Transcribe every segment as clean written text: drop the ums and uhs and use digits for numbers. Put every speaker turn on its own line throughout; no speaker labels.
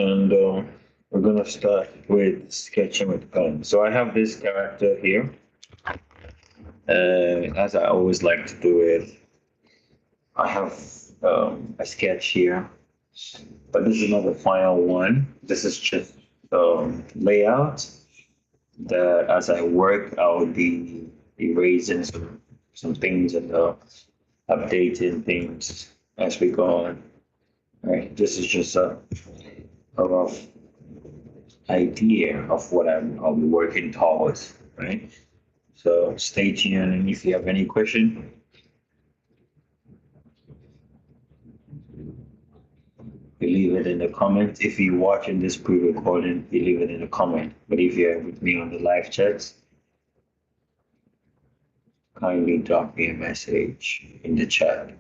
and we're gonna start with sketching with pen. So I have this character here, as I always like to do it. I have a sketch here, but this is not the final one. This is just layout that as I work, I'll be erasing some things and updating things as we go on. All right, this is just a rough idea of what I'll be working towards, right? So stay tuned, and if you have any question, you leave it in the comments. If you're watching this pre-recording, you leave it in the comment. But if you're with me on the live chats, kindly drop me a message in the chat,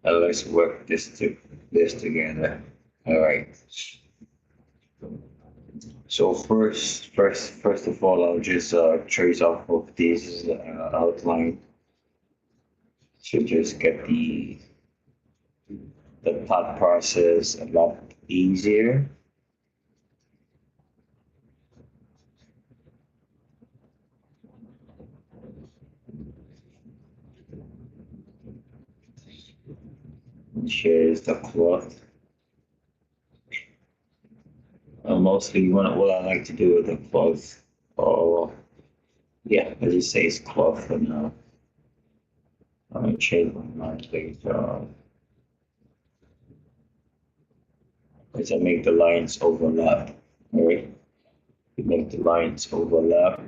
and let's work this together. All right. So first of all, I'll just trace off of this outline to just get the thought process a lot easier. Here is the cloth. Mostly what I like to do with the cloth, or yeah, as it says cloth for now. I'm gonna change my mind later as I make the lines overlap. All right, you make the lines overlap.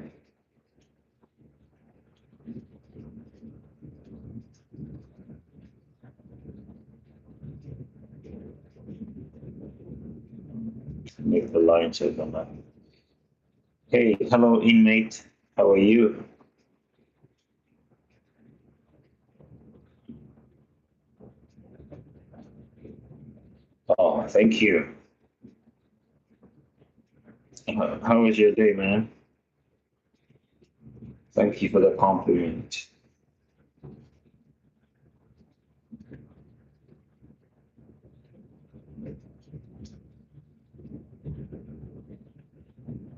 Make the lines overlap. Hey, hello inmate. How are you? Oh, thank you. How was your day, man? Thank you for the compliment.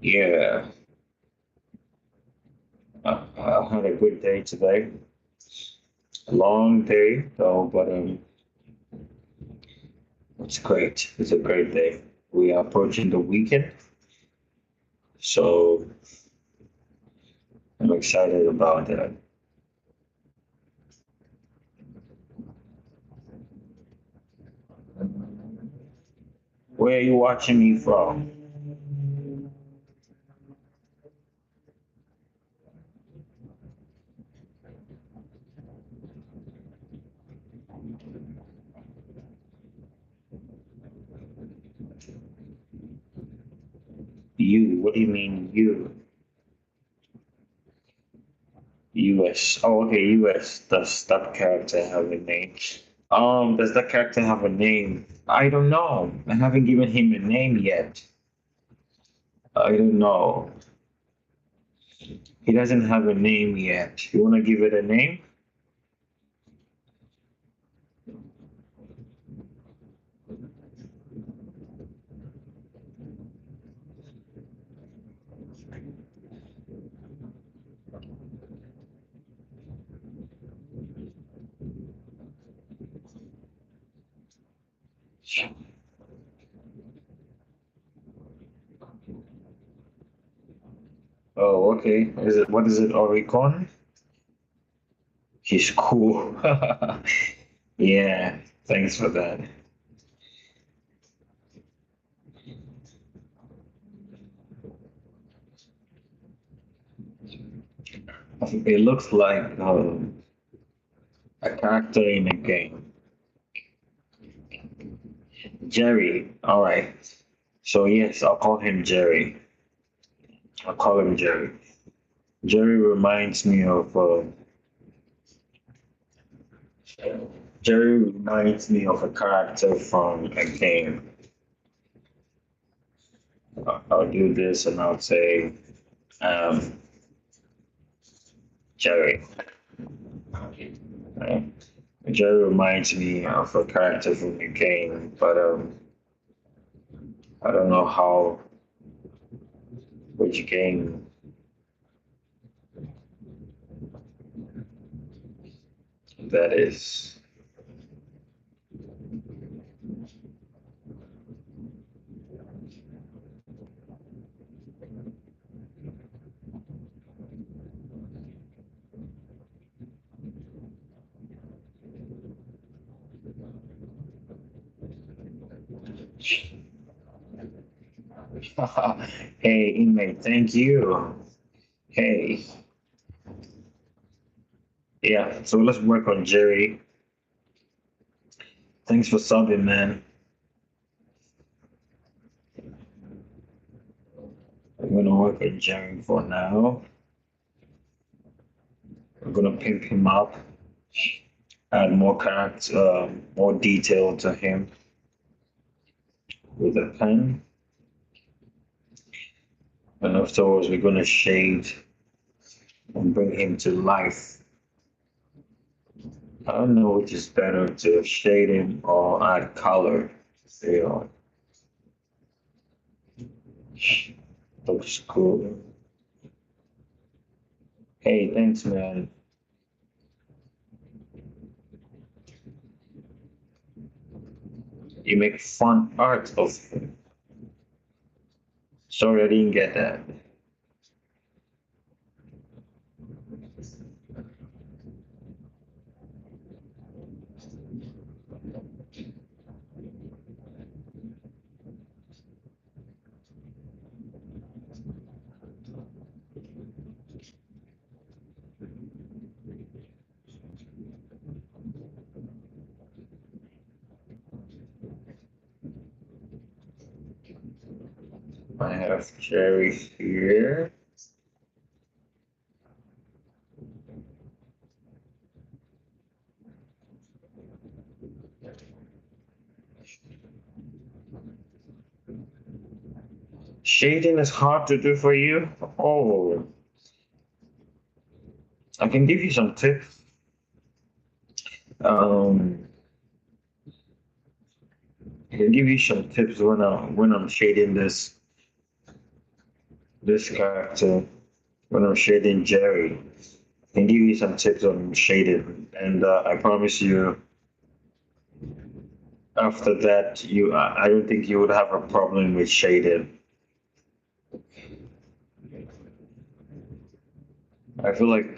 Yeah, I had a good day today. A long day though, but it's great. It's a great day. We are approaching the weekend, so I'm excited about that. Where are you watching me from? You? What do you mean you? US. Oh, okay, US. Does that character have a name? Does that character have a name? I don't know. I haven't given him a name yet. I don't know. He doesn't have a name yet. You want to give it a name? Oh, okay. Is it what is it? Oricon? He's cool. Yeah, thanks for that. It looks like a character in a game. Jerry. All right. So yes, I'll call him Jerry. I'll call him Jerry. Jerry reminds me of Jerry reminds me of a character from a game. I'll do this and I'll say um, Jerry. Right? Jerry reminds me of a character from the game, but I don't know how which game that is. Hey, inmate, thank you. Hey, yeah, so let's work on Jerry. Thanks for subbing, man. I'm gonna work on Jerry for now. I'm gonna pimp him up, add more character, more detail to him with a pen. And afterwards, we're gonna shade and bring him to life. I don't know which is better to shade him or add color. You looks cool. Hey, thanks, man. You make fun art of him. Sorry, I didn't get that. I have Jerry here. Shading is hard to do for you. Oh, I can give you some tips. Um, I can give you some tips when I'm shading this character. When I'm shading Jerry, I can give you some tips on shading, and I promise you, after that, I don't think you would have a problem with shading. I feel like,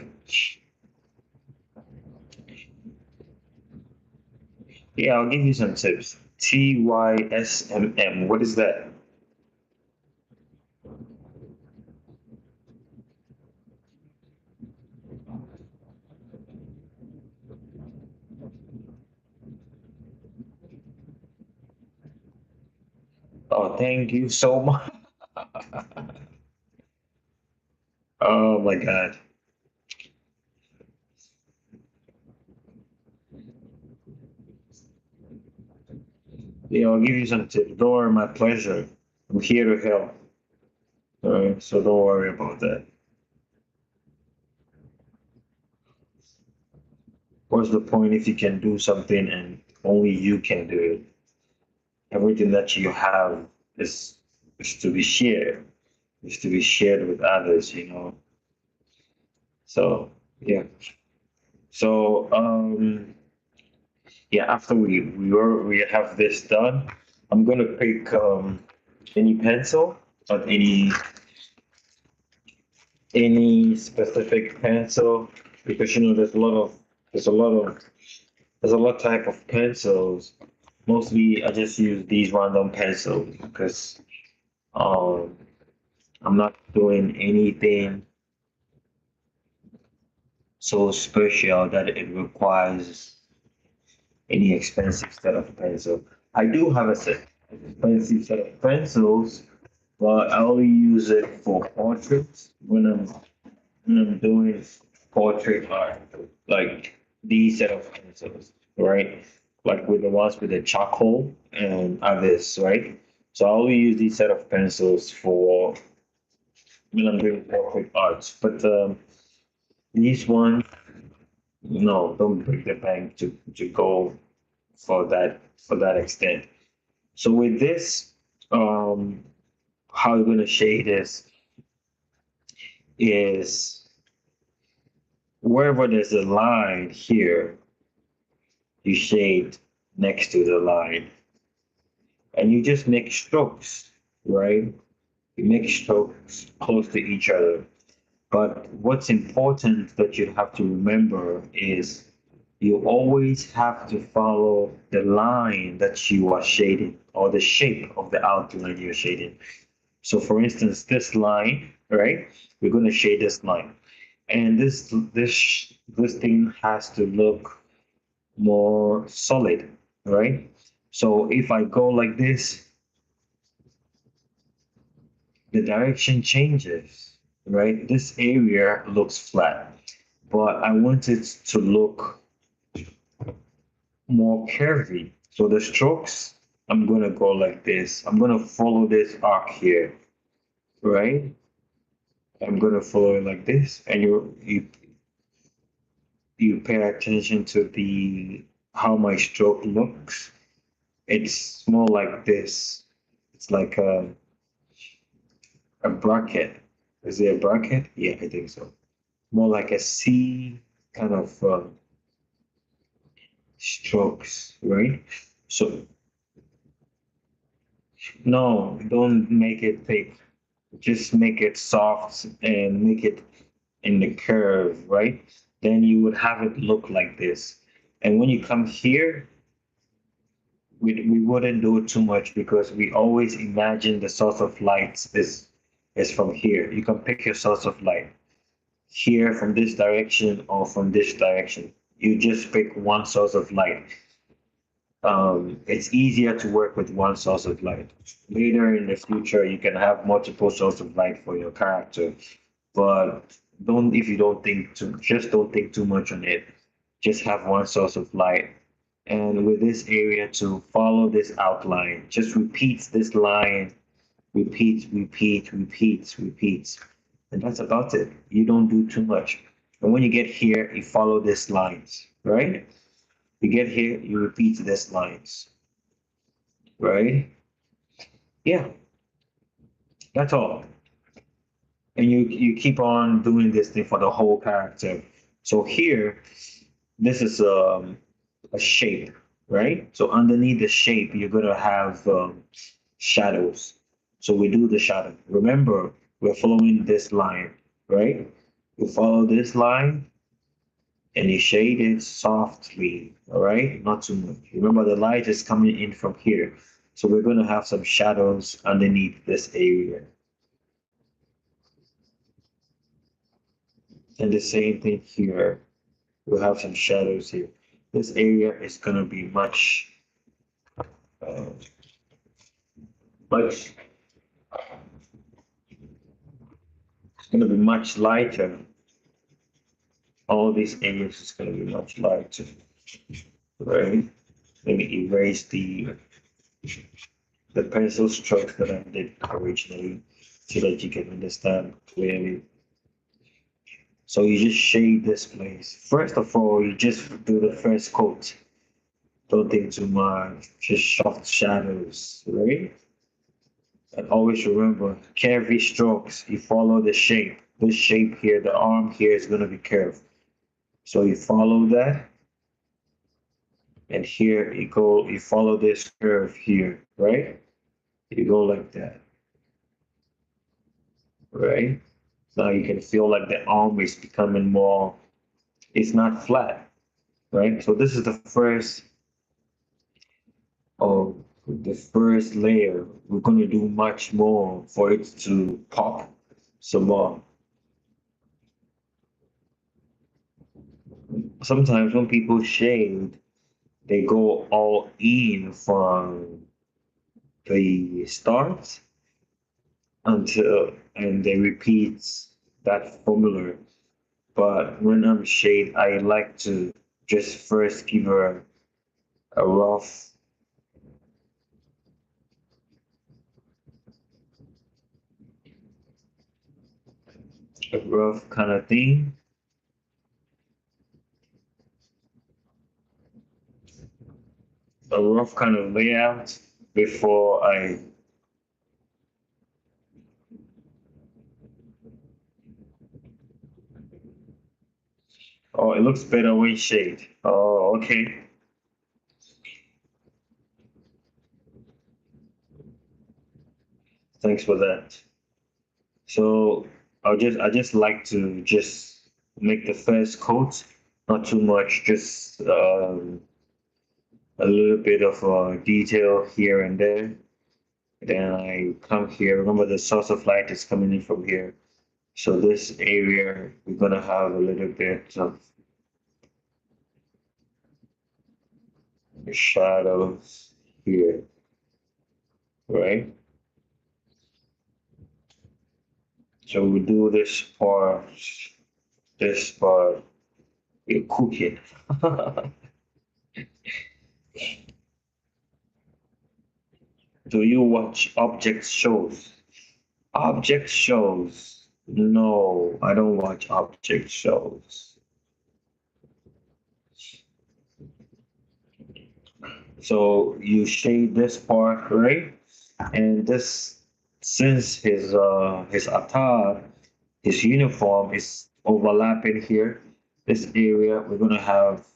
yeah, I'll give you some tips. TYSMM. What is that? Oh, thank you so much. Oh my God. Yeah, I'll give you some tips. Don't worry, my pleasure. I'm here to help. All right, so don't worry about that. What's the point if you can do something and only you can do it? Everything that you have is is to be shared, is to be shared with others, you know. So yeah. So yeah, after we have this done, I'm gonna pick any pencil or any specific pencil because you know there's a lot of there's a lot type of pencils. Mostly I just use these random pencils because um I'm not doing anything so special that it requires any expensive set of pencil. I do have a set expensive set of pencils, but I only use it for portraits when I'm doing portrait art, like these set of pencils, right? Like with the ones with the charcoal and others, right? So I only use these set of pencils for when I'm doing portrait arts. But these ones, no, don't break the bank to go for that extent. So with this, um, how you're gonna shade this is wherever there's a line here, you shade next to the line, and you just make strokes, right? You make strokes close to each other. But what's important that you have to remember is you always have to follow the line that you are shading or the shape of the outline you're shading. So for instance, this line, right? We're going to shade this line. And this thing has to look more solid, right? So if I go like this, the direction changes, right? This area looks flat, but I want it to look more curvy. So the strokes, I'm gonna go like this. I'm gonna follow this arc here, right? I'm gonna follow it like this, and you pay attention to the how my stroke looks. It's more like this. It's like a bracket. Is it a bracket? Yeah, I think so. More like a C kind of strokes, right? So no, don't make it thick. Just make it soft and make it in the curve, right? Then you would have it look like this. And when you come here, we wouldn't do it too much because we always imagine the source of light is from here. You can pick your source of light here from this direction or from this direction. You just pick one source of light. It's easier to work with one source of light. Later in the future, you can have multiple sources of light for your character, but don't if you don't think too, just don't think too much on it. Just have one source of light. And with this area to follow this outline, just repeat this line, repeat, repeat, repeat, repeat. And that's about it. You don't do too much. And when you get here, you follow these lines, right? You get here, you repeat these lines, right? Yeah, that's all. And you keep on doing this thing for the whole character. So here, this is a shape, right? So underneath the shape, you're gonna have shadows. So we do the shadow. Remember, we're following this line, right? You follow this line and you shade it softly, all right? Not too much. Remember, the light is coming in from here. So we're gonna have some shadows underneath this area. And the same thing here. We'll have some shadows here. This area is gonna be uh, much, it's gonna be much lighter. All these areas is gonna be much lighter, right? Let me erase the pencil strokes that I did originally so that you can understand clearly. So you just shade this place. First of all, you just do the first coat. Don't think too much, just soft shadows, right? And always remember, curvy strokes, you follow the shape. This shape here, the arm here is going to be curved. So you follow that, and here you follow this curve here, right? You go like that, right? Now you can feel like the arm is becoming more, it's not flat, right? So this is of the first layer. We're going to do much more for it to pop some more. Sometimes when people shade, they go all in from the start until and they repeat that formula. But when I'm shade, I like to just first give her a rough kind of thing, a rough kind of layout before I Oh, it looks better when shade. Oh, okay. Thanks for that. So I just like to just make the first coat, not too much, just a little bit of detail here and there. Then I come here. Remember, the source of light is coming in from here. So this area, we're gonna have a little bit of shadows here, right? So we do this part, we're cooking. Do you watch object shows? Object shows? No, I don't watch object shows. So you shade this part, right? And this, since his attire, his uniform is overlapping here, this area, we're gonna have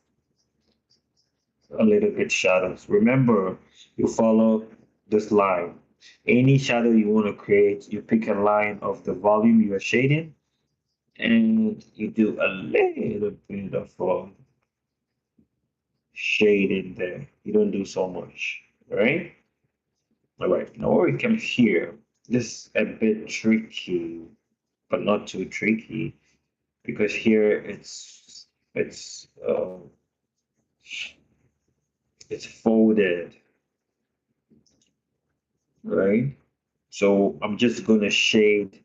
a little bit shadows. Remember, you follow this line. Any shadow you want to create, you pick a line of the volume you are shading, and you do a little bit of shading there. You don't do so much, right? All right, now we come here. This is a bit tricky, but not too tricky, because here it's folded, right? So I'm just gonna shade.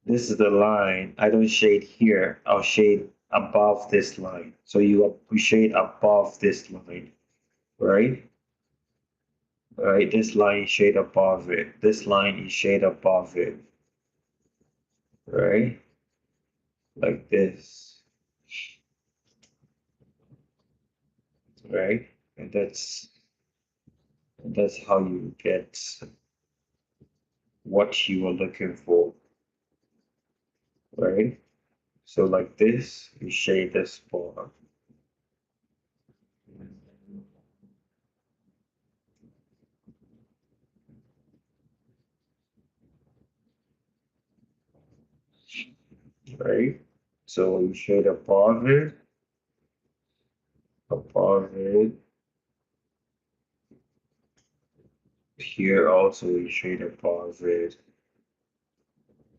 This is the line. I don't shade here. I'll shade above this line. So you shade above this line, right? Right. This line shade above it. This line is shade above it, right? Like this, right? And that's how you get what you are looking for, right? So like this, you shade this part, right? So you shade above it. Here also you shade above it.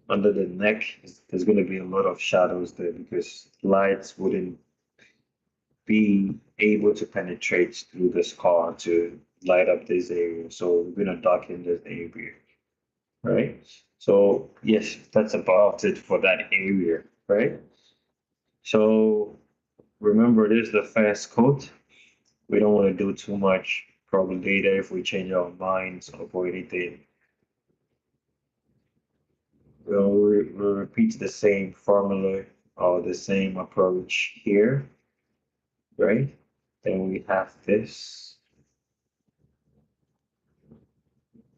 Under the neck, there's going to be a lot of shadows there because lights wouldn't be able to penetrate through the scar to light up this area. So we're going to darken this area, right? So yes, that's about it for that area, right? So remember, this is the first coat. We don't want to do too much. Probably later, if we change our minds or anything, we'll repeat the same formula or the same approach here, right? Then we have this,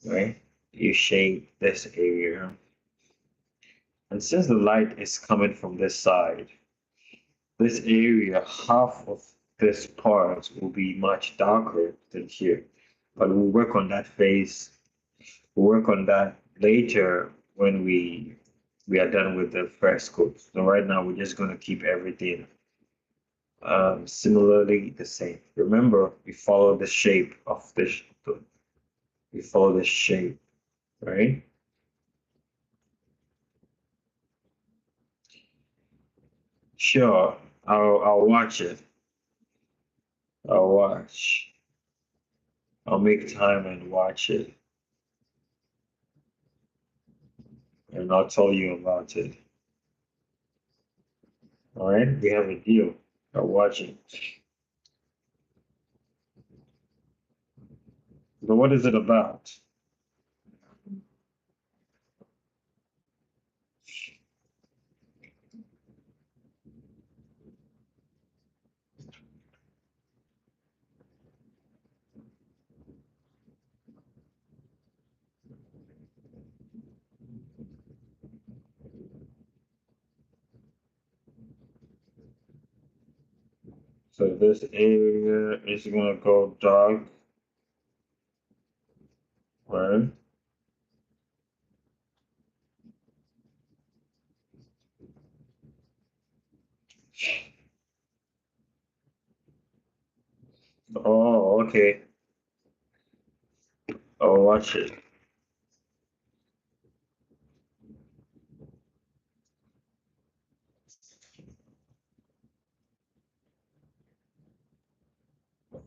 right? You shade this area. And since the light is coming from this side, this area, half of this part will be much darker than here. But we'll work on that phase. We'll work on that later when we are done with the first coat. So right now we're just gonna keep everything similarly the same. Remember, we follow the shape of this. We follow the shape, right? Sure, I'll watch it. I'll watch. I'll make time and watch it, and I'll tell you about it. All right, we have a deal. I'll watch it. But what is it about? So this area is gonna go dark, right? Oh, okay. Oh, watch it.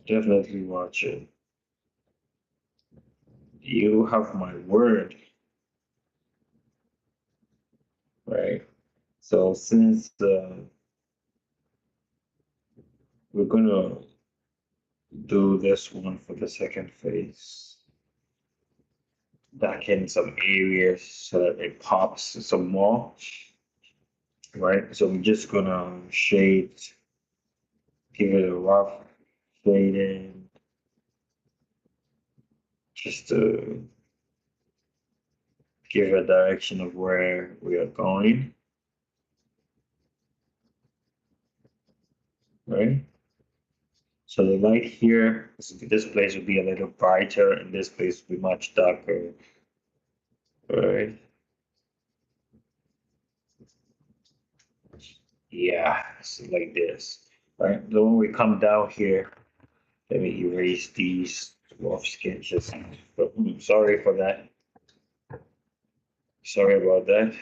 Definitely watch it. You have my word, right? So since we're gonna do this one for the second phase, darken some areas so that it pops some more, right? So we're just gonna shade, give it a rough shading, just to give a direction of where we are going, right? So the light here, this place will be a little brighter, and this place will be much darker, right? Yeah, it's like this, right? So when we come down here, let me erase these rough sketches. But, sorry for that. Sorry about that.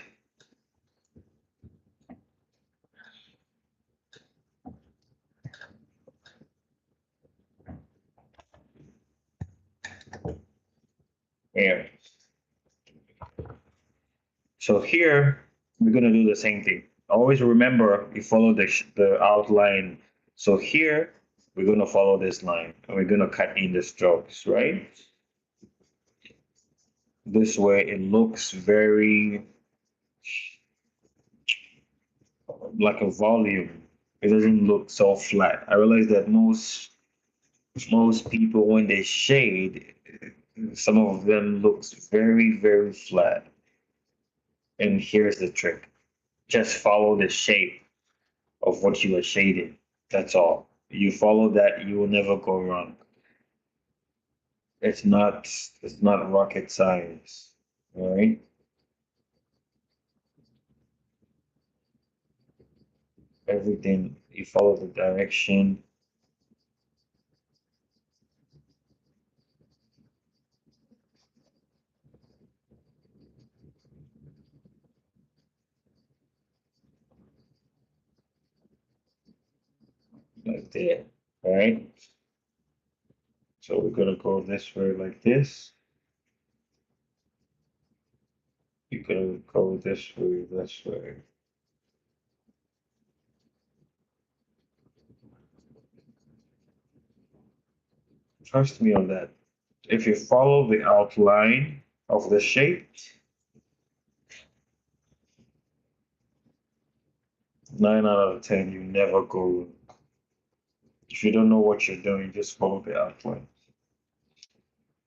Yeah. So here we're gonna do the same thing. Always remember you follow the outline. So here we're gonna follow this line and we're gonna cut in the strokes, right? This way it looks very like a volume. It doesn't look so flat. I realize that most people when they shade, some of them looks very flat. And here's the trick. Just follow the shape of what you are shading. That's all. You follow that, you will never go wrong. It's not rocket science. All right? Everything you follow the direction like that. All right? So we're gonna go this way like this. You're gonna go this way, this way. Trust me on that. If you follow the outline of the shape, 9 out of 10, you never go. If you don't know what you're doing, just follow the outline.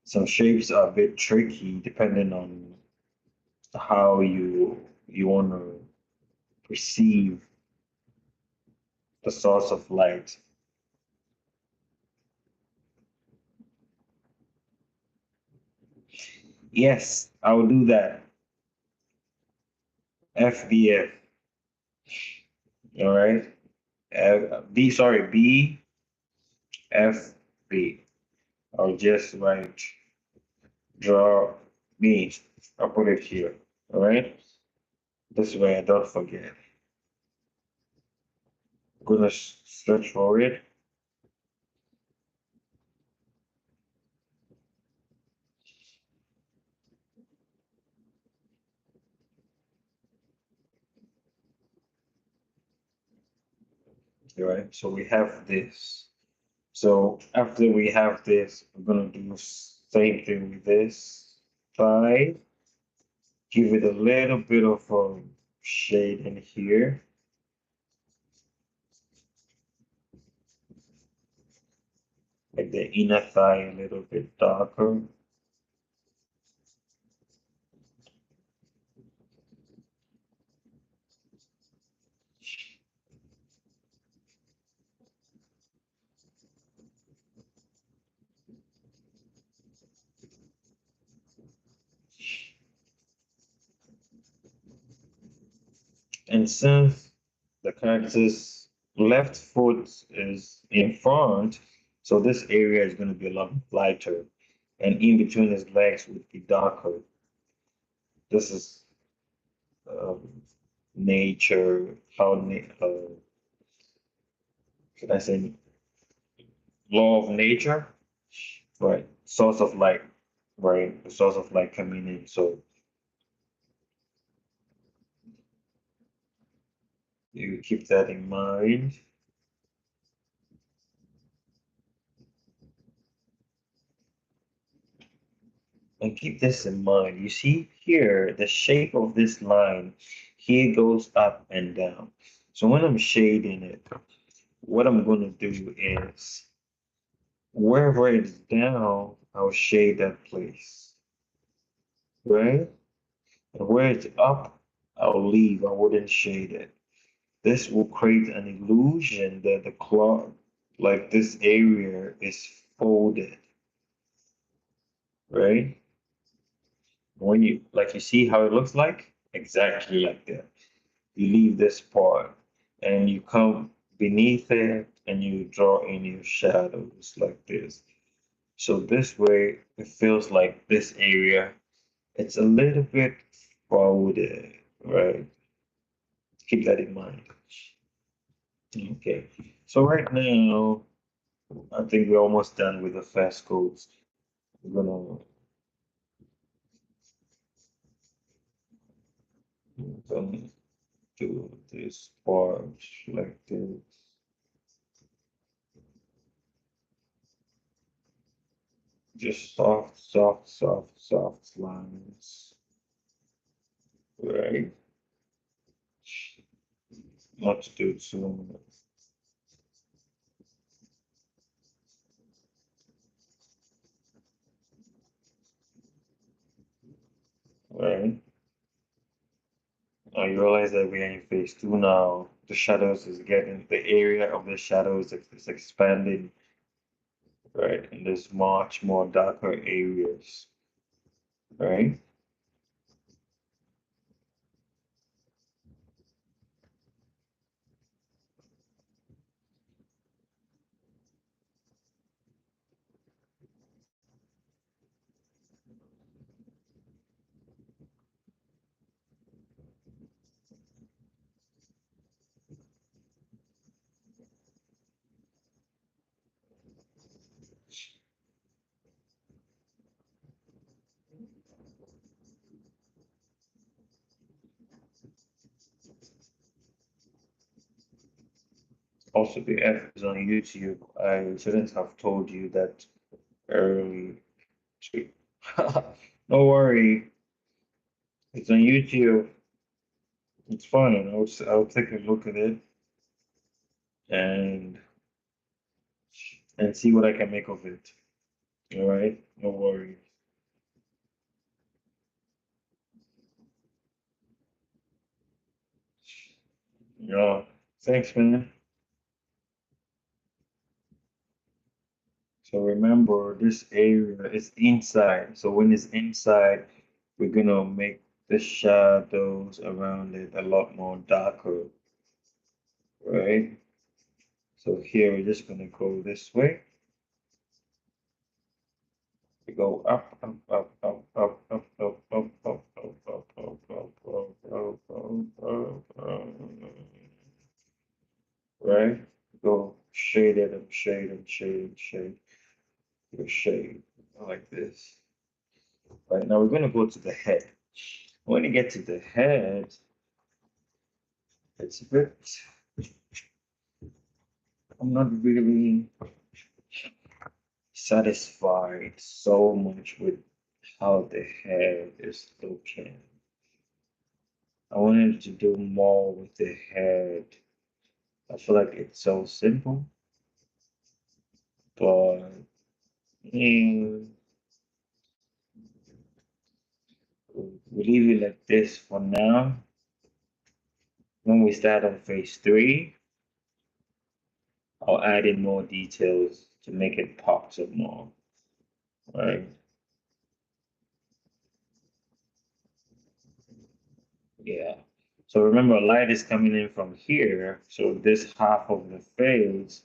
Some shapes are a bit tricky depending on how you want to perceive the source of light. Yes, I will do that. FBF. All right. BFB. I'll just write draw me. I'll put it here. All right. This way I don't forget. I'm gonna search for it. All right. So we have this. So after we have this, we're gonna do same thing with this side. Give it a little bit of a shade in here. Make the inner thigh a little bit darker. And since the character's left foot is in front, so this area is going to be a lot lighter, and in between his legs would be darker. This is um, nature, how should I say, law of nature, right? Source of light, right? The source of light coming in. So you keep that in mind. And keep this in mind. You see here, the shape of this line here goes up and down. So when I'm shading it, what I'm going to do is wherever it's down, I'll shade that place, right? And where it's up, I'll leave. I wouldn't shade it. This will create an illusion that the cloth, like this area, is folded, right? When you like, you see how it looks like? Exactly like that. You leave this part and you come beneath it and you draw in your shadows like this. So this way it feels like this area, it's a little bit folded, right? Keep that in mind. Okay. So right now, I think we're almost done with the fast codes. We're gonna do this part like this. Just soft, soft, soft, soft lines, right? Not to do too much, right? Now you realize that we're in phase two now. The shadows is getting, the area of the shadows is expanding, right? And there's much more darker areas, right? Also, the F is on YouTube. I shouldn't have told you that early. No worry, it's on YouTube. It's fine. I'll take a look at it and see what I can make of it. All right, no worries. Yeah, thanks, man. So remember, this area is inside. So when it's inside, we're gonna make the shadows around it a lot more darker, right? So here we're just gonna go this way. We go up, up, up, up, up, up, up, up, up, up, up, up, up, up, up, up, right? Go shade it and shade and shade and shade. Go shade like this. Right now we're gonna go to the head. When you get to the head, it's a bit, I'm not really satisfied so much with how the head is looking. I wanted to do more with the head. I feel like it's so simple, but mm, we leave it like this for now. When we start on phase three, I'll add in more details to make it pop some more, right? Yeah. So remember, light is coming in from here. So this half of the face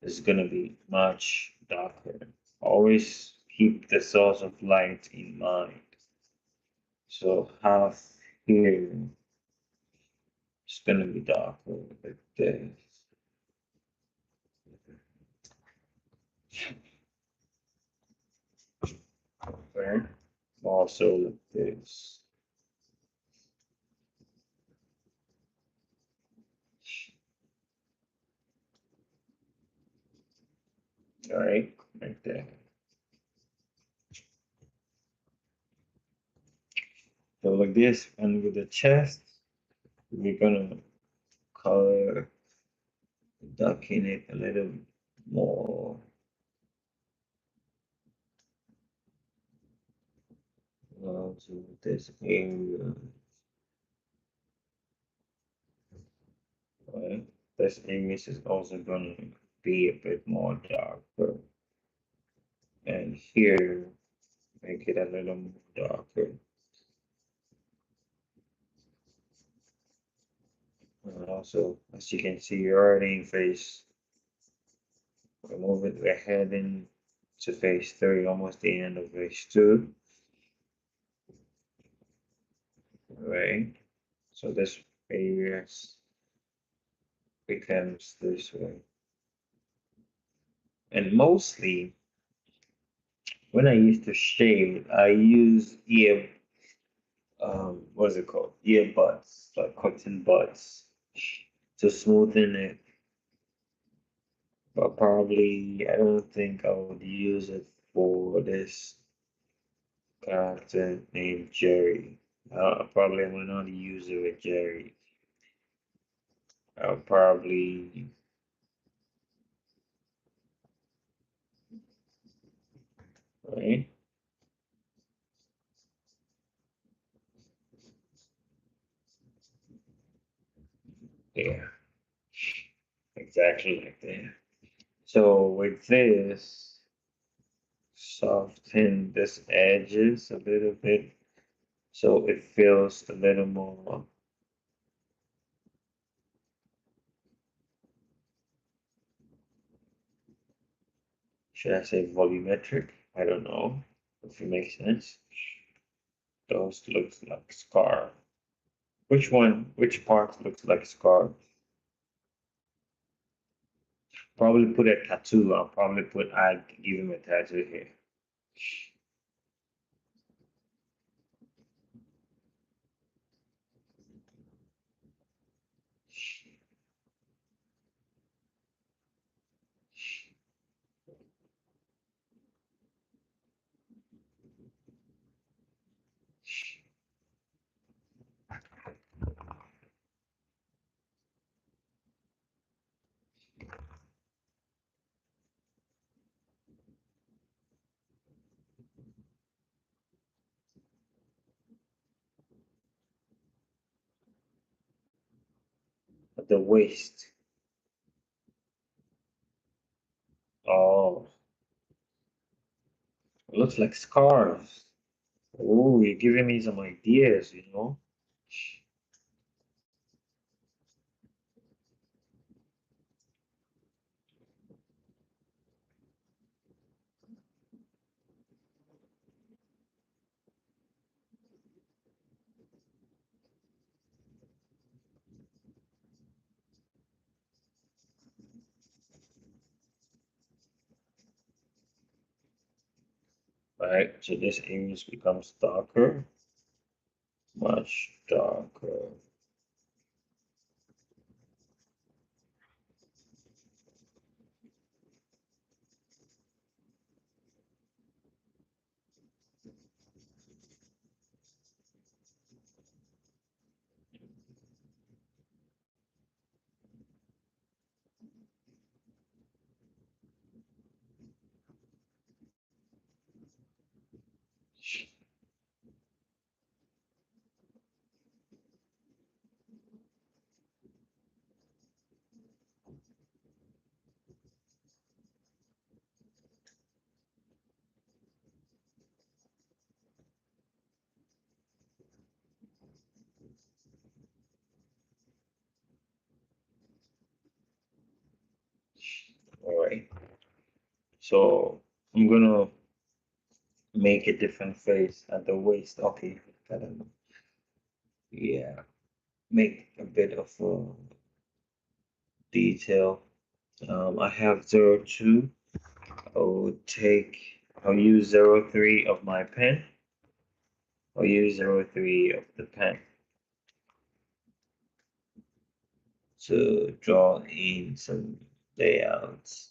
is going to be much darker. Always keep the source of light in mind. So half here is going to be darker like this. Okay. Also like this. All right, like that. So like this, and with the chest, we're gonna color darken it a little more. To this area, right? This image is also gonna be a bit more darker, and here make it a little more darker. And also, as you can see, you're already in phase. We're heading to phase 3, almost the end of phase 2, right? So this area becomes this way. And mostly, when I used to shave, I use what's it called? Earbuds, like cotton buds, to smoothen it. But probably, I don't think I would use it for this character named Jerry. I probably will not use it with Jerry. I'll probably, right? Yeah, exactly like that. So with this, soften this edges a little bit so it feels a little more, should I say volumetric? I don't know if it makes sense. Those looks like scar. Which part looks like scar? Probably put a tattoo. I'll probably I'd give him a tattoo here. At the waist. Oh, it looks like scars. Oh, you're giving me some ideas, you know? Right, so this image becomes darker, much darker. So I'm gonna make a different face at the waist. Okay, gotta, yeah, make a bit of detail. I have 02. I'll use 03 of my pen. I'll use 03 of the pen to draw in some layouts.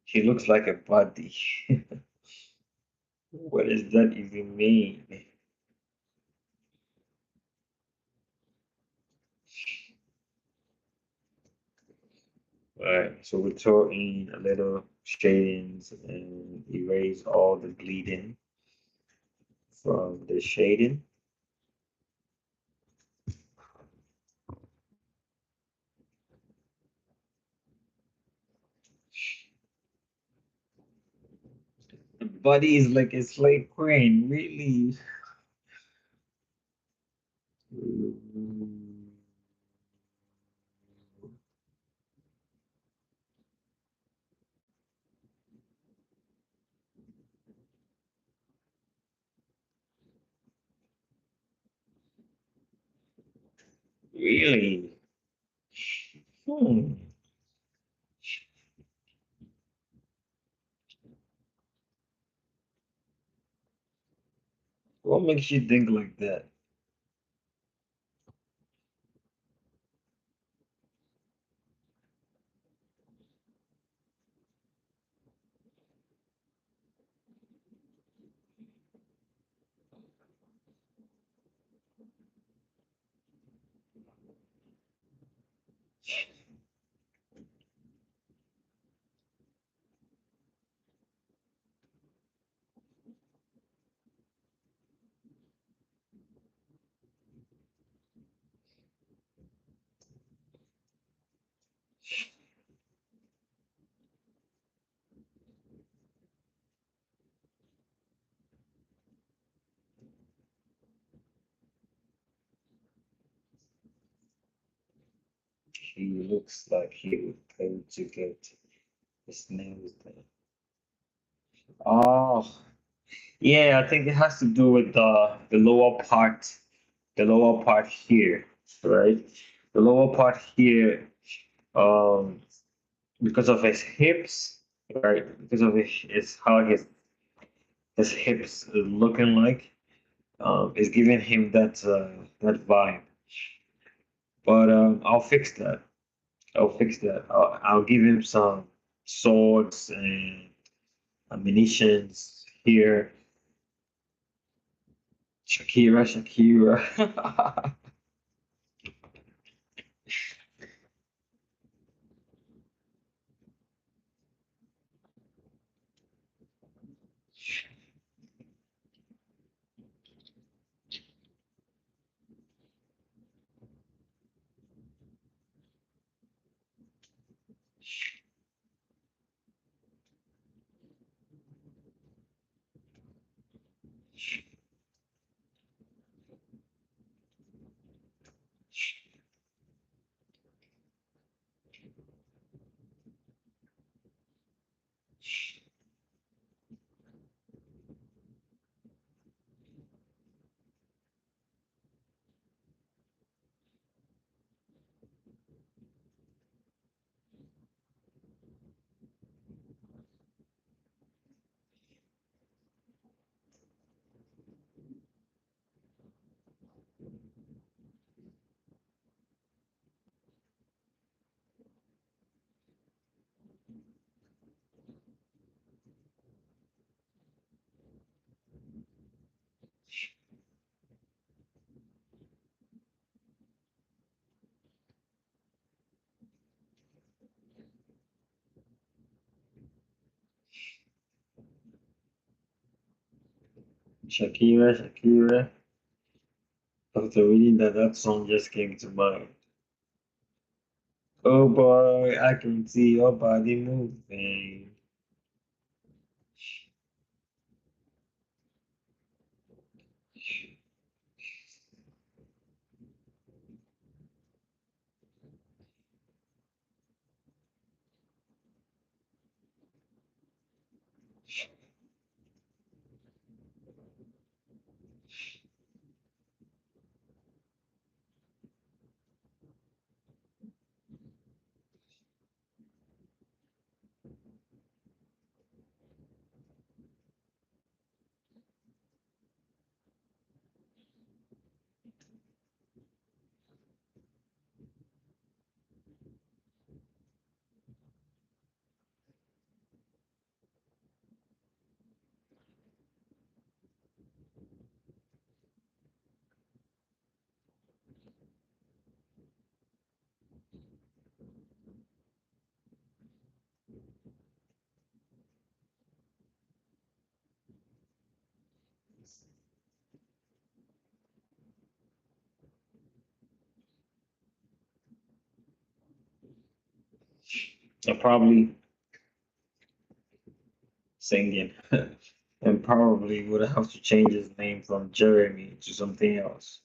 She looks like a body. What does that even mean? Alright, so we throw in a little shadings and erase all the bleeding from the shading. The body is like a slave queen, really. Really? Hmm. What makes you think like that? He looks like he would pay to get his nails done. Oh, yeah, I think it has to do with the lower part here, right? The lower part here, Um, because of his hips, right? Because of his how his hips are looking like, is giving him that vibe. But I'll fix that. I'll fix that. I'll give him some swords and ammunitions here. Shakira, Shakira. Shakira, Shakira. After reading that, that song just came to mind. Oh boy, I can see your body moving. I probably singing and probably would have to change his name from Jeremy to something else.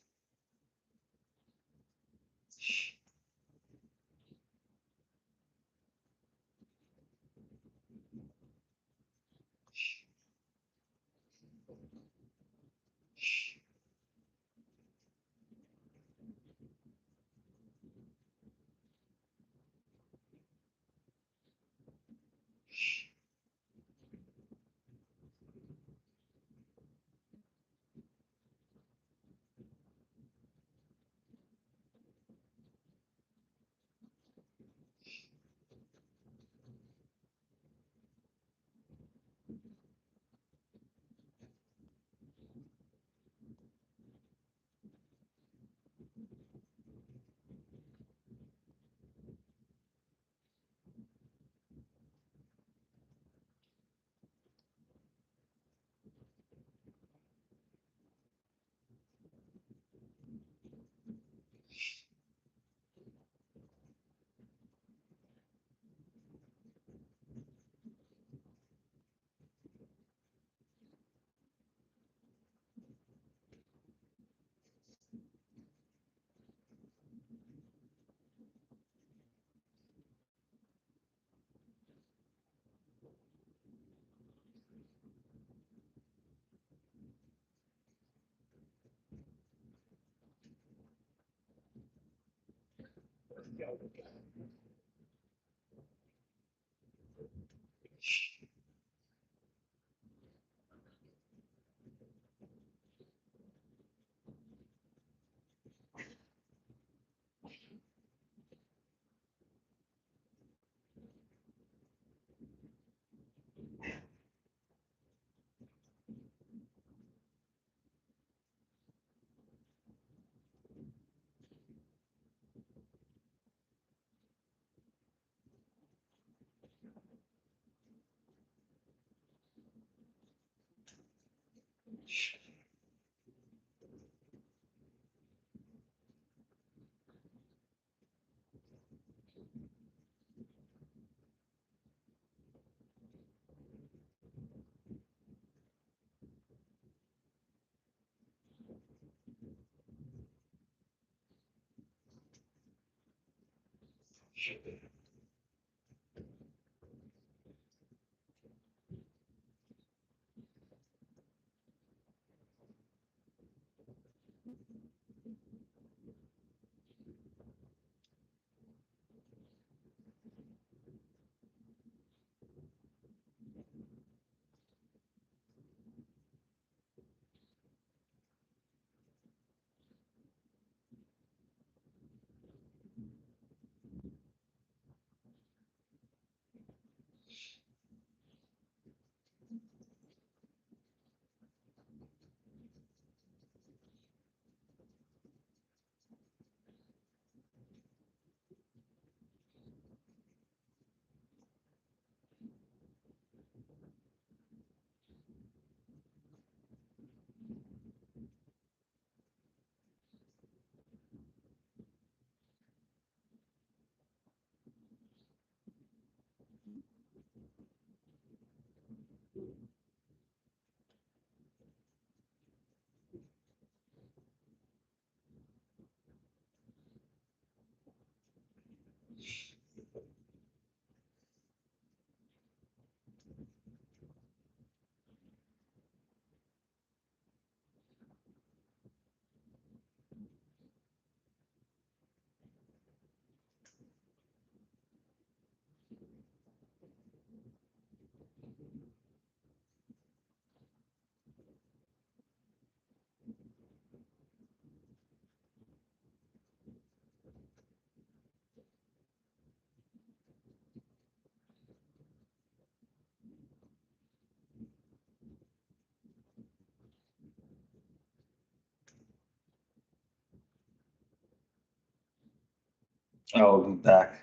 I'll be back.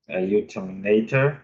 You Terminator.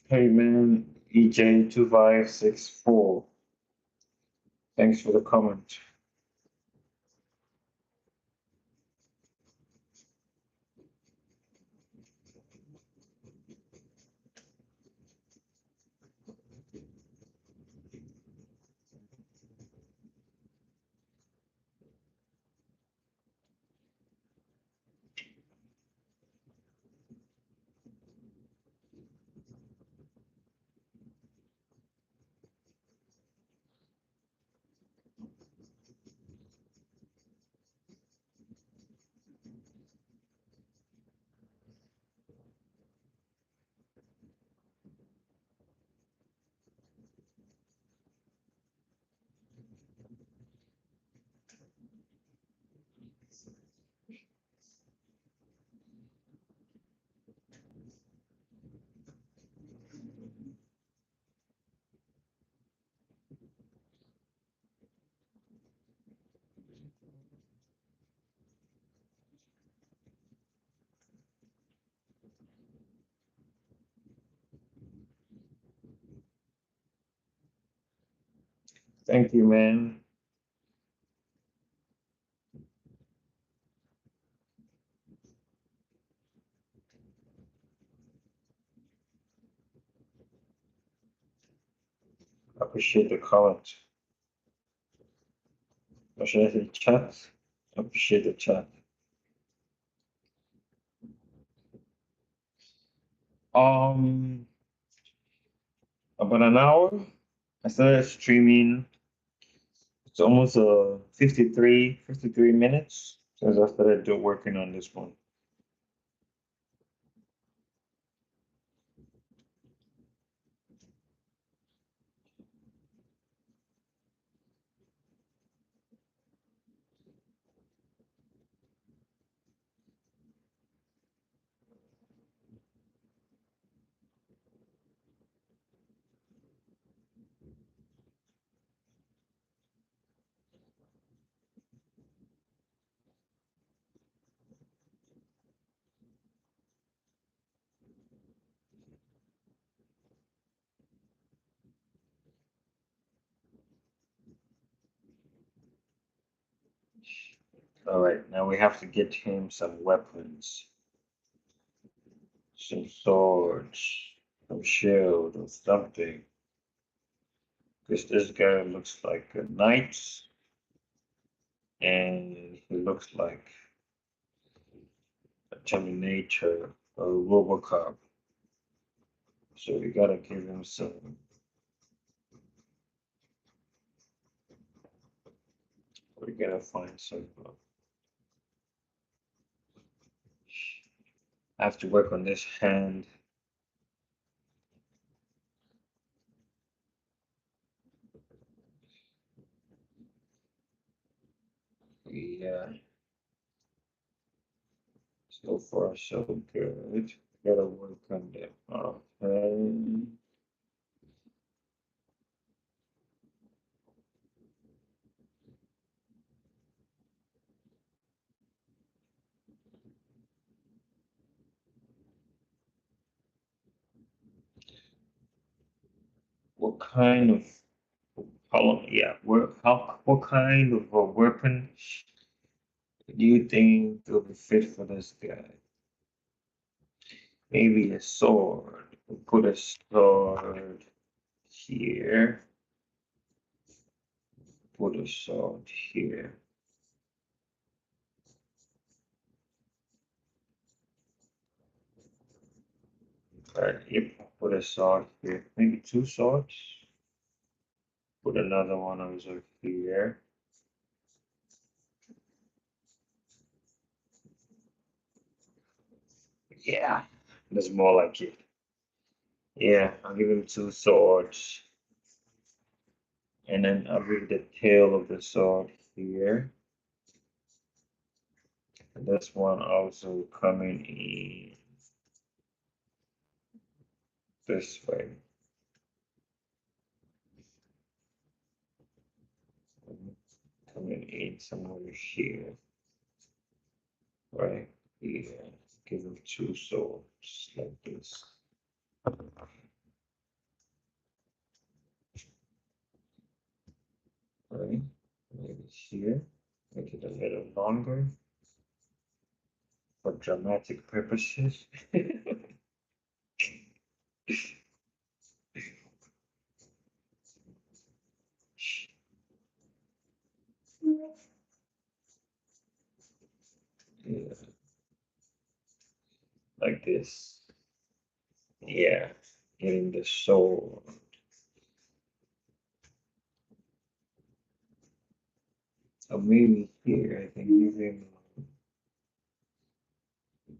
Hey man, EJ2564. Thanks for the comment. Thank you, man. Appreciate the comment. Or should I say chat? Appreciate the chat. Um, about an hour. I started streaming. It's almost 53 minutes since I started working on this one. All right, now we have to get him some weapons, some swords, some shield or something. Because this guy looks like a knight, and he looks like a Terminator or a Robocop. So we gotta give him some. We gotta find some. I have to work on this hand. Yeah, so far so good. Gotta work on that. Okay. What kind of how long? Yeah, what kind of a weapon do you think will be fit for this guy? Maybe a sword. We'll put a sword here. Put a sword here. Right, yep, put a sword here. Maybe two swords. Put another one over here. Yeah, that's more like it. Yeah, I'll give him two swords. And then I'll bring the tail of the sword here. And this one also coming in this way. Coming in somewhere here. Right here. Give him two swords like this. here. Make it a little longer for dramatic purposes. Yeah, like this. Yeah, getting the soul. So maybe here I can give him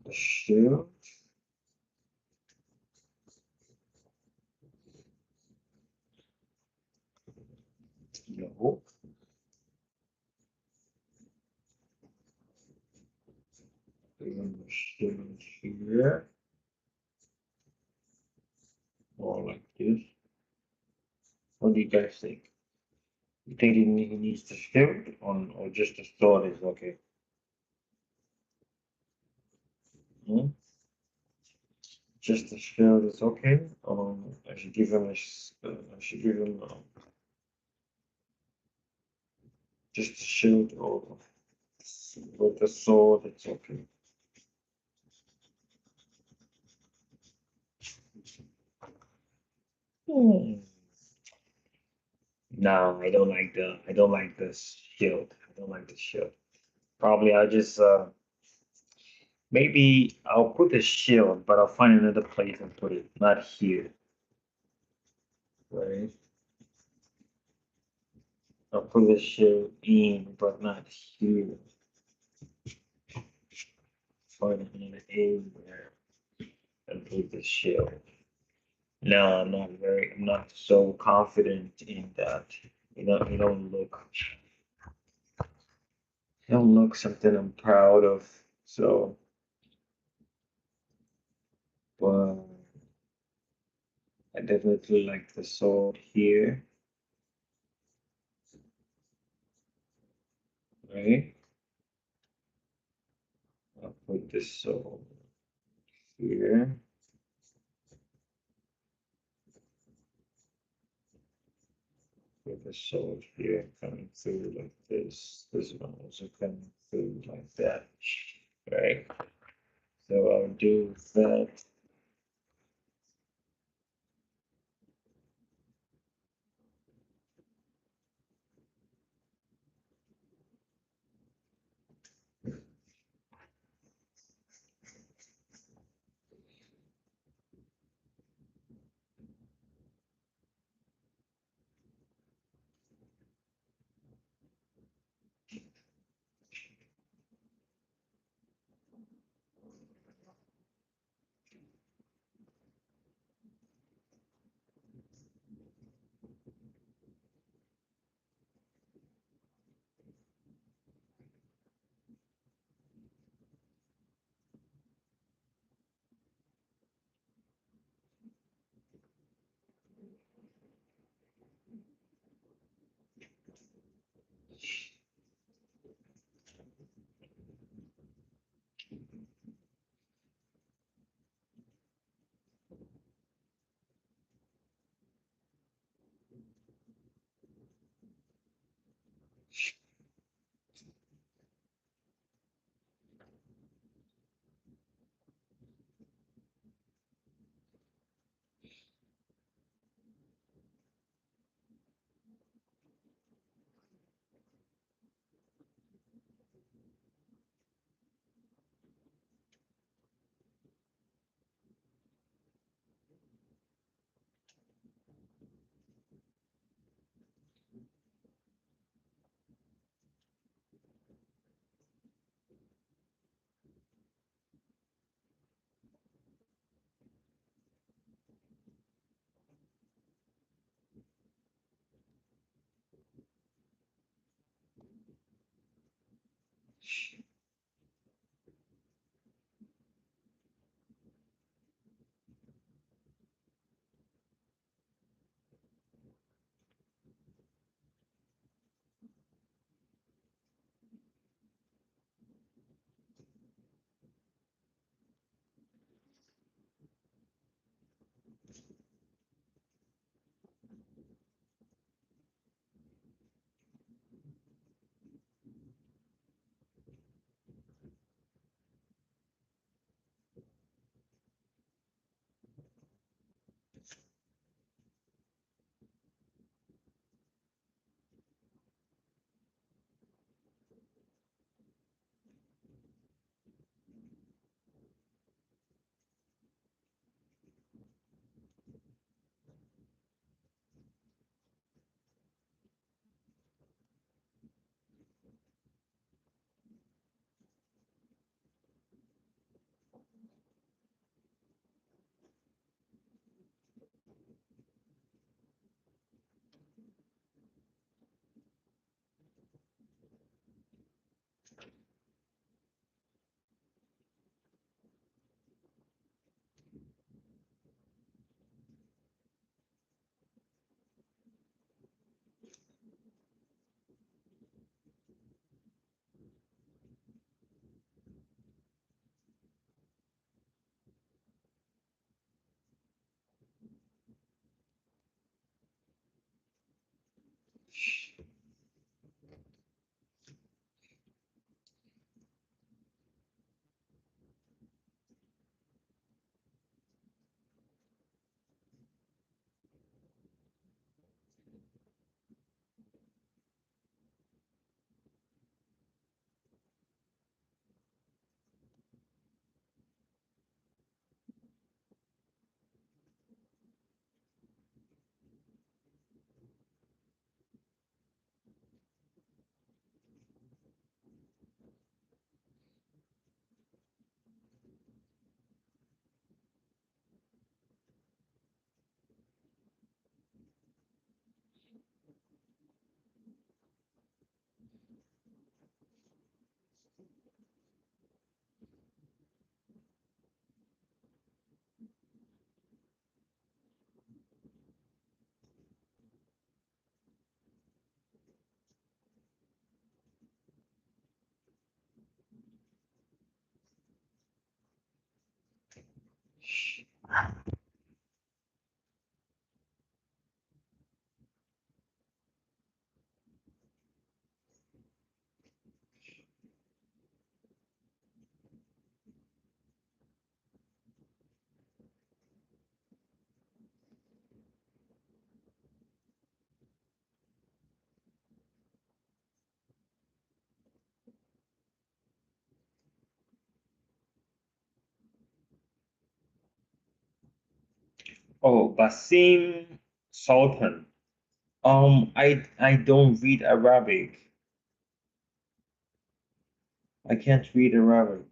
the shield. No. Give him the shield here. Or like this. What do you guys think? You think he needs the shield or just the sword is okay? Hmm? Just the shield is okay. I should give him I should give him just the shield or with the sword. It's okay. Hmm. No, I don't like the shield. I don't like the shield. Probably I'll just maybe I'll put the shield, but I'll find another place and put it, not here. Right? I'll put the shield in, but not here. Find another area and put the shield. No, I'm not so confident in that. You don't look something I'm proud of. So, but I definitely like the sword here, right? I'll put this sword here. Put the sword here coming through like this. This one also coming through like that, right? So I'll do that. Oh, Basim Sultan. I don't read Arabic. I can't read Arabic.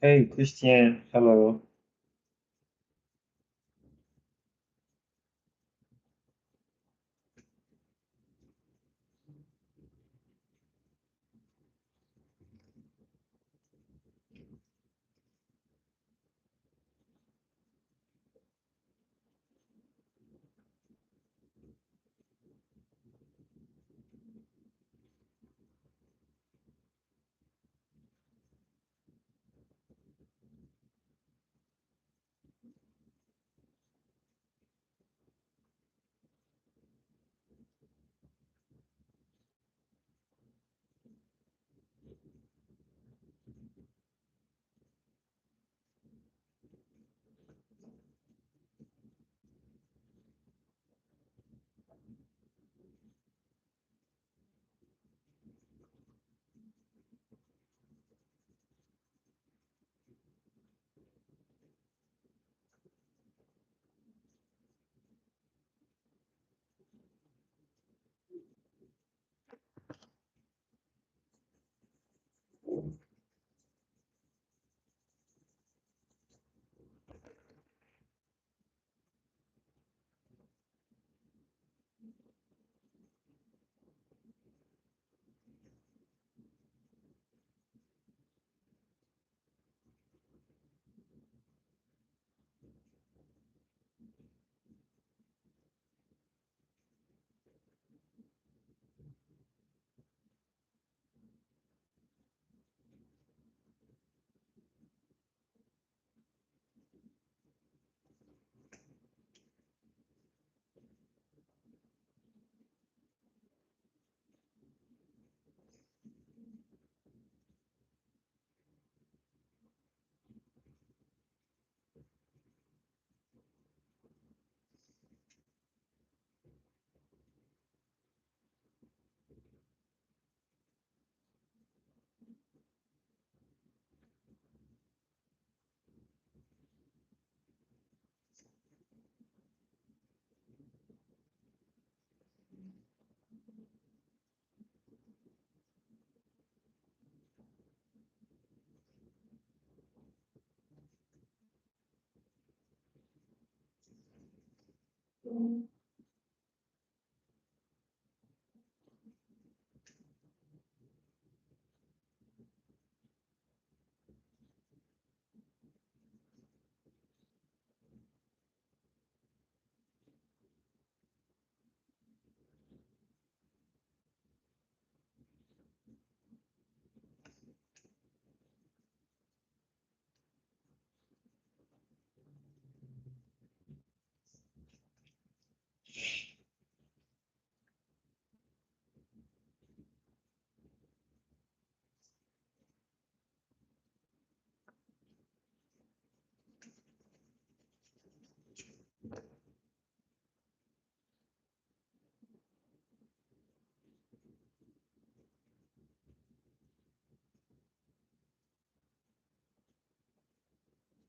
Hey, Christian. Hello.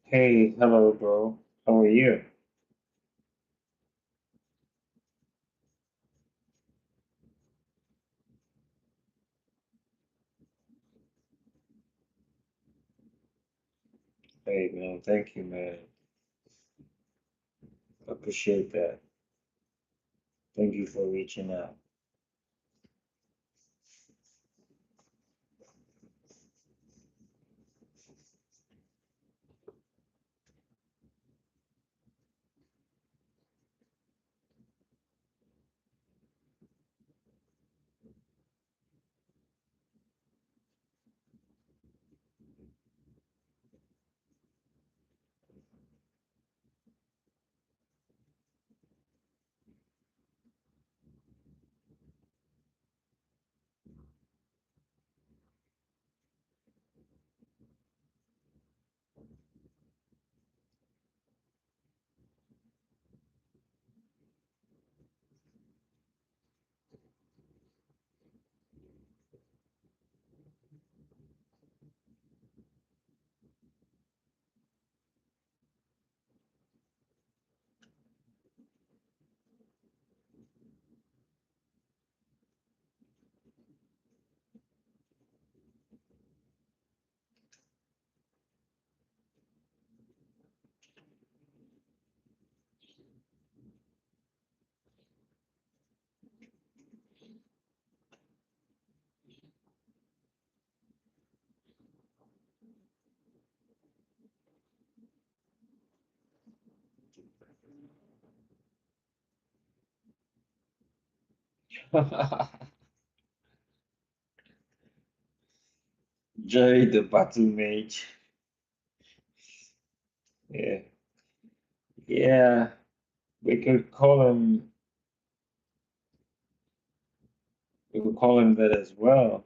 Hey, hello, bro. How are you? Hey, man. Thank you, man. Appreciate that. Thank you for reaching out. Jerry the battle mage. Yeah. Yeah. We could call him that as well.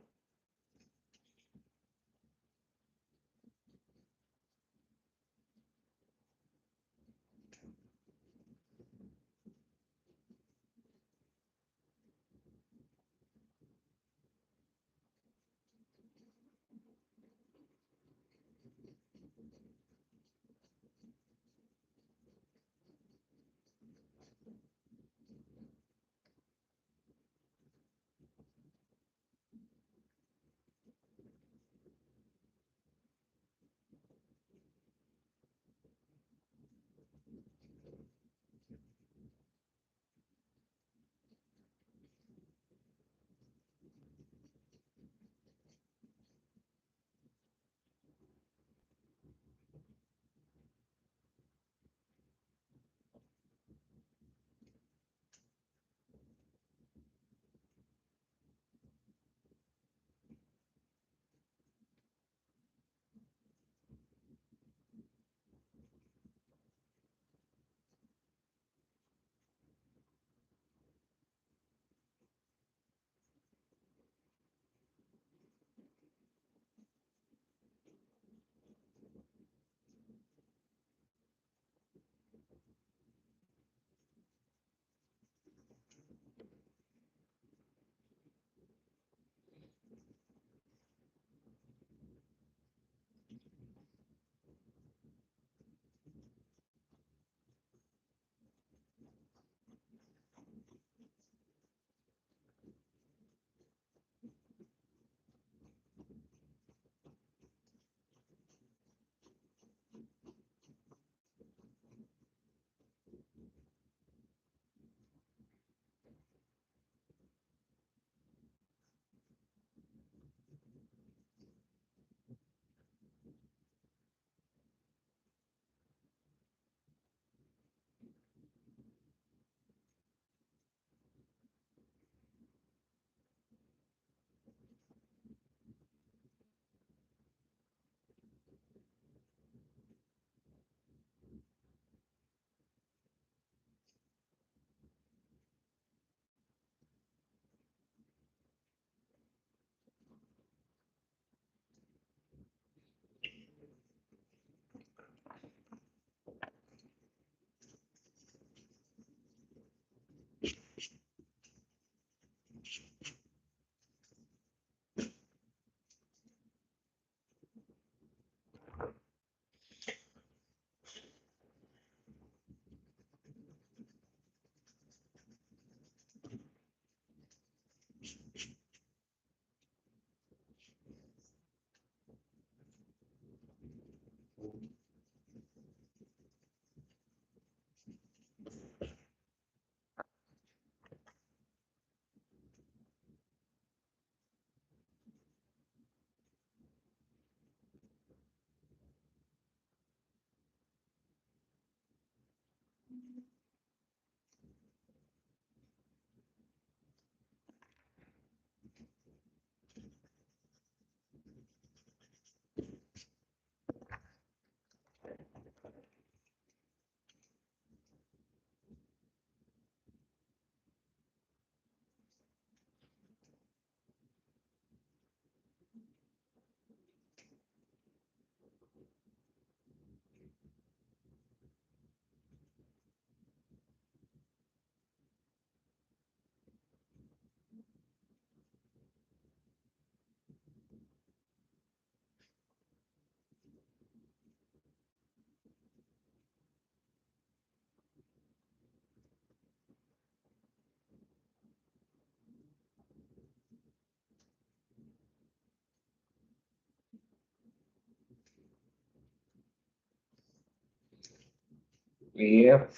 Yep.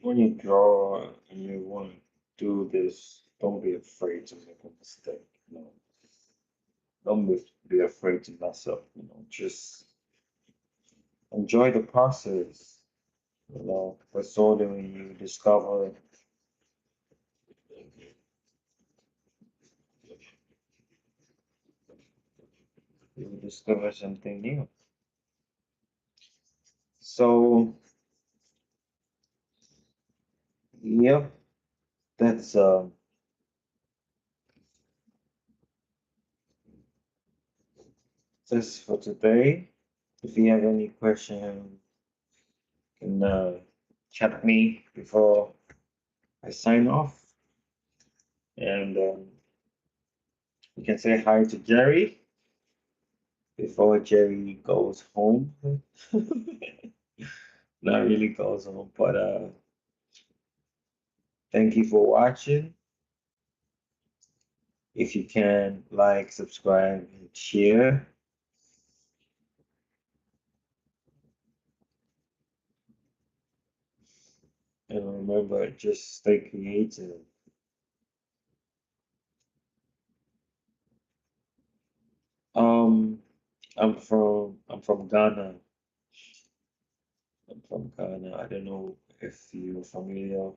When you draw and you want to do this, don't be afraid to make a mistake. Don't be afraid to mess up. Just enjoy the process. That's all that when you discover something new. So, yep, that's for today. If you have any question, you can chat me before I sign off, and you can say hi to Jerry before Jerry goes home. Not really goes home, but thank you for watching. If you can like, subscribe, and share, and remember, just stay creative. Um, I'm from Ghana. I'm from Ghana. I don't know if you're familiar.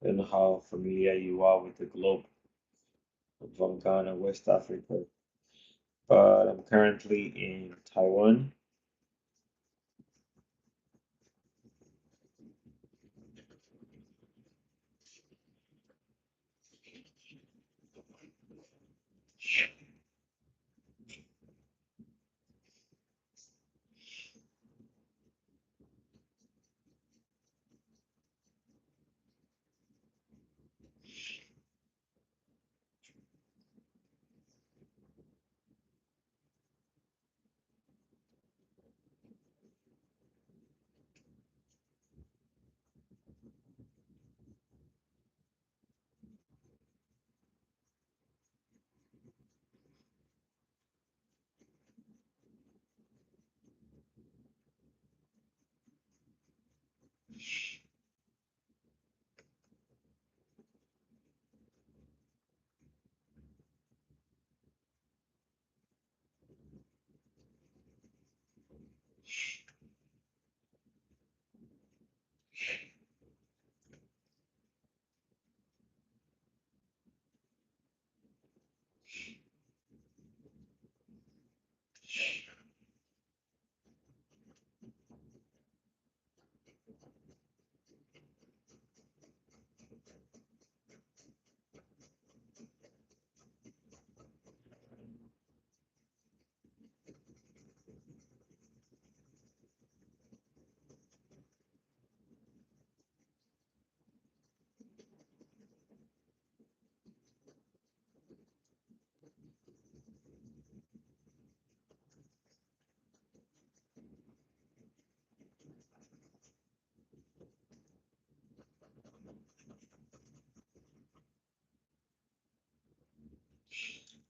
I don't know how familiar you are with the globe. I'm from Ghana, West Africa, but I'm currently in Taiwan.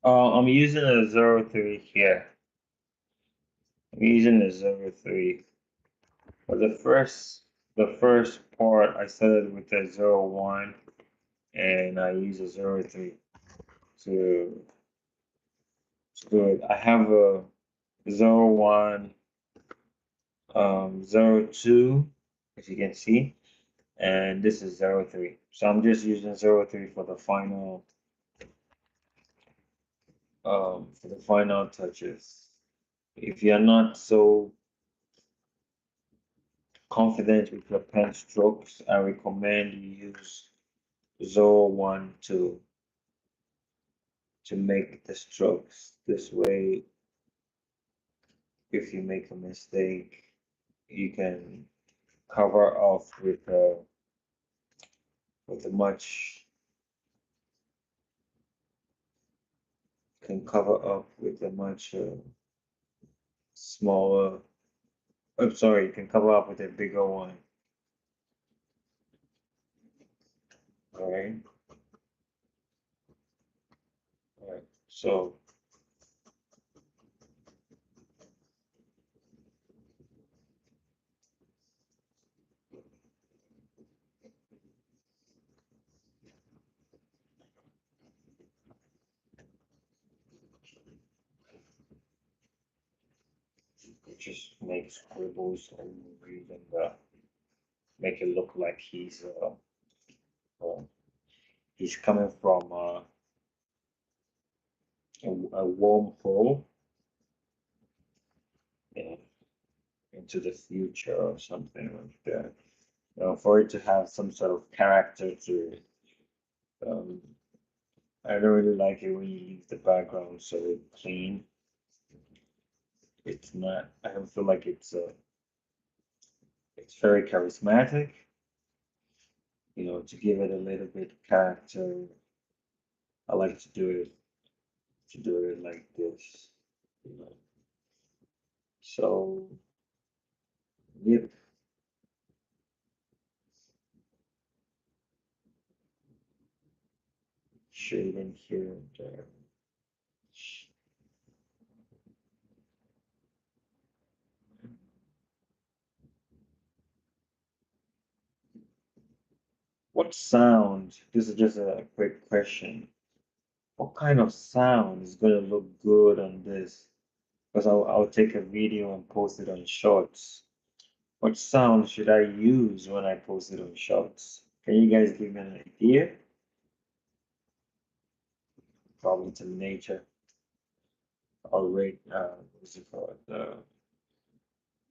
I'm using a 03 here. I'm using a 03. For the first part, I started with a 01, and I use a 03 to Good. I have a 01, 02, as you can see, and this is 03. So I'm just using 03 for the final touches. If you're not so confident with your pen strokes, I recommend you use 01 to make the strokes. This way, if you make a mistake, you can cover off with a much can cover up with a much smaller. I'm sorry, you can cover up with a bigger one. All right. All right. So just make scribbles and reading make it look like uh, he's coming from a wormhole, you know, into the future or something like that. You know, for it to have some sort of character to it. Um, I don't really like it when you leave the background so clean. It's not. I don't feel like it's very charismatic. You know, to give it a little bit of character, I like to do it like this. You know, so yep, shading here and there. What sound? This is just a quick question. What kind of sound is gonna look good on this? Because I'll take a video and post it on Shorts. What sound should I use when I post it on Shorts? Can you guys give me an idea? Probably to nature. I'll rate, what's it called?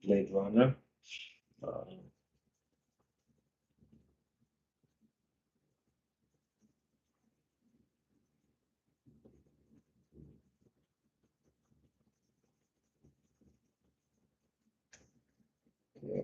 Blade Runner. Uh, yeah.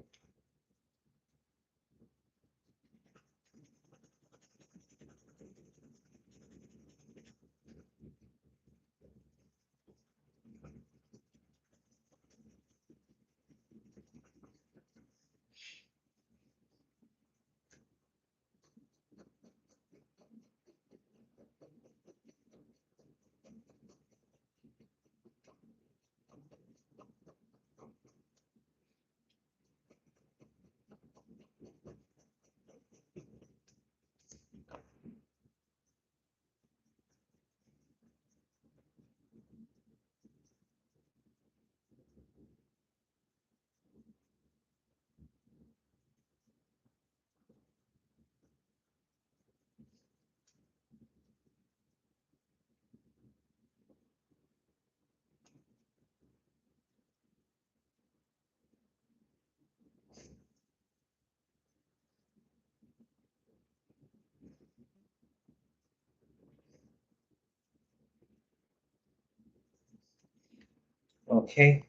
Okay.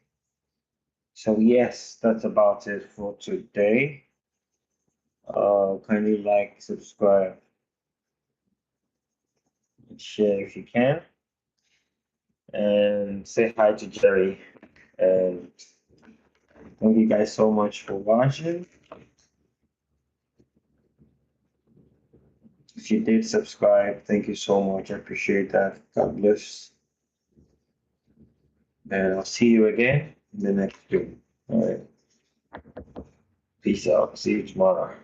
So yes, that's about it for today. Kindly like, subscribe, and share if you can, and say hi to Jerry. And thank you guys so much for watching. If you did subscribe, thank you so much. I appreciate that. God bless. And I'll see you again in the next video. All right. Peace out. See you tomorrow.